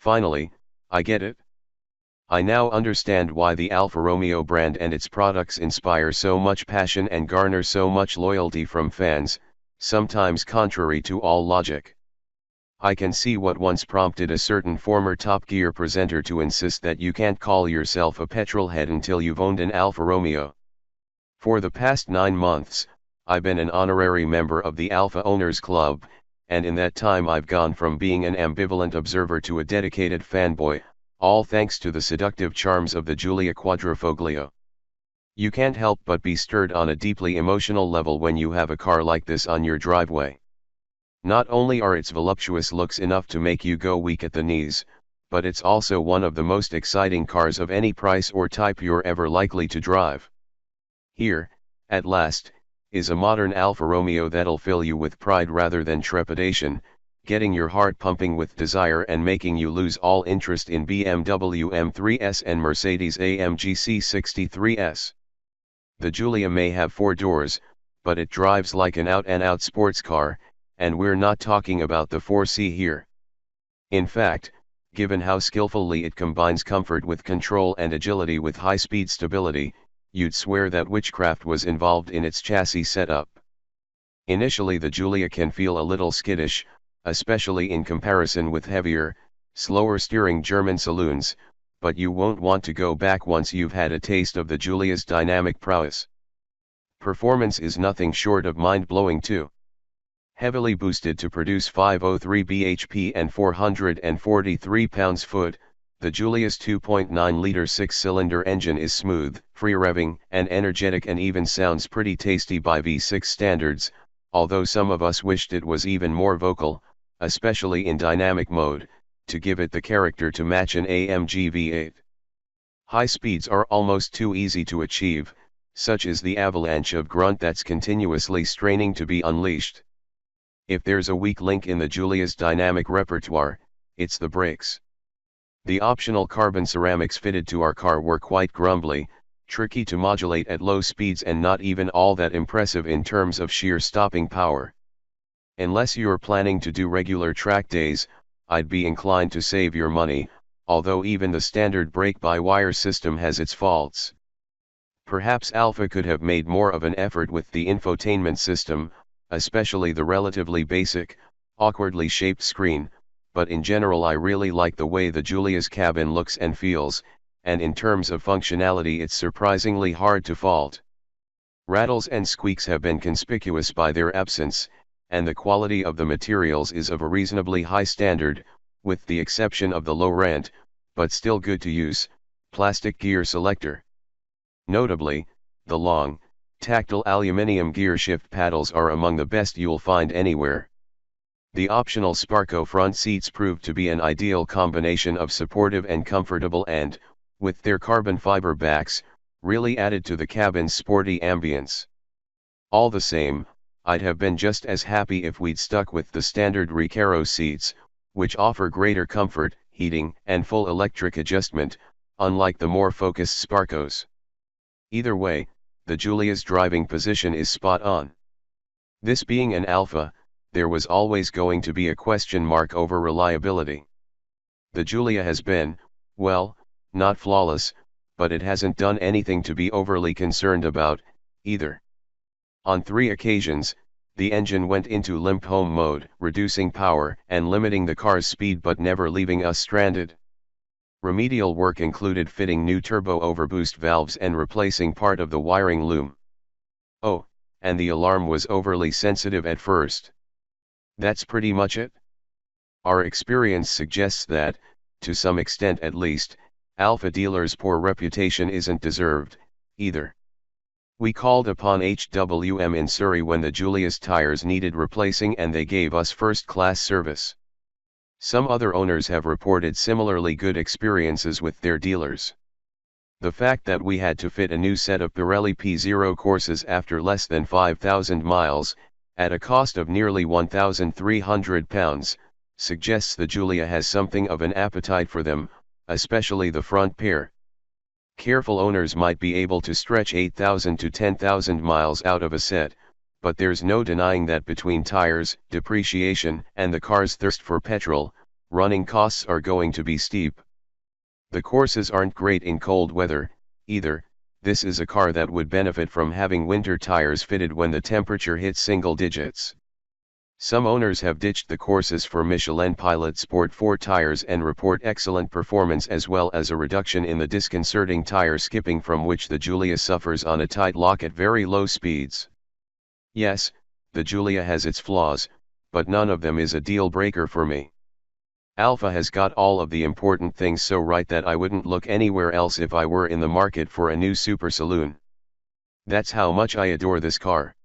Finally, I get it. I now understand why the Alfa Romeo brand and its products inspire so much passion and garner so much loyalty from fans, sometimes contrary to all logic. I can see what once prompted a certain former Top Gear presenter to insist that you can't call yourself a petrolhead until you've owned an Alfa Romeo. For the past 9 months, I've been an honorary member of the Alfa Owners Club, and in that time I've gone from being an ambivalent observer to a dedicated fanboy, all thanks to the seductive charms of the Giulia Quadrifoglio. You can't help but be stirred on a deeply emotional level when you have a car like this on your driveway. Not only are its voluptuous looks enough to make you go weak at the knees, but it's also one of the most exciting cars of any price or type you're ever likely to drive. Here, at last, is a modern Alfa Romeo that'll fill you with pride rather than trepidation, getting your heart pumping with desire and making you lose all interest in BMW M3S and Mercedes-AMG C63S. The Giulia may have 4 doors, but it drives like an out-and-out sports car, and we're not talking about the 4C here. In fact, given how skillfully it combines comfort with control and agility with high-speed stability, you'd swear that witchcraft was involved in its chassis setup. Initially the Giulia can feel a little skittish, especially in comparison with heavier, slower steering German saloons, but you won't want to go back once you've had a taste of the Giulia's dynamic prowess. Performance is nothing short of mind-blowing too. Heavily boosted to produce 503 bhp and 443 pounds-foot, the Giulia's 2.9-liter 6-cylinder engine is smooth, free-revving, and energetic and even sounds pretty tasty by V6 standards, although some of us wished it was even more vocal, especially in dynamic mode, to give it the character to match an AMG V8. High speeds are almost too easy to achieve, such is the avalanche of grunt that's continuously straining to be unleashed. If there's a weak link in the Giulia's dynamic repertoire, it's the brakes. The optional carbon ceramics fitted to our car were quite grumbly, tricky to modulate at low speeds and not even all that impressive in terms of sheer stopping power. Unless you're planning to do regular track days, I'd be inclined to save your money, although even the standard brake-by-wire system has its faults. Perhaps Alfa could have made more of an effort with the infotainment system, especially the relatively basic, awkwardly shaped screen, but in general I really like the way the Giulia's cabin looks and feels, and in terms of functionality it's surprisingly hard to fault. Rattles and squeaks have been conspicuous by their absence, and the quality of the materials is of a reasonably high standard, with the exception of the low-rent, but still good to use, plastic gear selector. Notably, the long, tactile aluminium gear shift paddles are among the best you'll find anywhere. The optional Sparco front seats prove to be an ideal combination of supportive and comfortable and, with their carbon fiber backs, really added to the cabin's sporty ambience. All the same, I'd have been just as happy if we'd stuck with the standard Recaro seats, which offer greater comfort, heating, and full electric adjustment, unlike the more focused Sparcos. Either way, the Giulia's driving position is spot on. This being an Alfa, there was always going to be a question mark over reliability. The Giulia has been, well, not flawless, but it hasn't done anything to be overly concerned about, either. On 3 occasions, the engine went into limp home mode, reducing power and limiting the car's speed but never leaving us stranded. Remedial work included fitting new turbo overboost valves and replacing part of the wiring loom. Oh, and the alarm was overly sensitive at first. That's pretty much it. Our experience suggests that, to some extent at least, Alfa dealers' poor reputation isn't deserved, either. We called upon HWM in Surrey when the Giulia's tires needed replacing and they gave us first-class service. Some other owners have reported similarly good experiences with their dealers. The fact that we had to fit a new set of Pirelli P0 courses after less than 5,000 miles, at a cost of nearly £1,300, suggests the Giulia has something of an appetite for them, especially the front pair. Careful owners might be able to stretch 8,000 to 10,000 miles out of a set, but there's no denying that between tires, depreciation, and the car's thirst for petrol, running costs are going to be steep. The courses aren't great in cold weather, either. This is a car that would benefit from having winter tires fitted when the temperature hits single digits. Some owners have ditched the courses for Michelin Pilot Sport 4 tires and report excellent performance as well as a reduction in the disconcerting tire skipping from which the Giulia suffers on a tight lock at very low speeds. Yes, the Giulia has its flaws, but none of them is a deal breaker for me. Alfa has got all of the important things so right that I wouldn't look anywhere else if I were in the market for a new super saloon. That's how much I adore this car.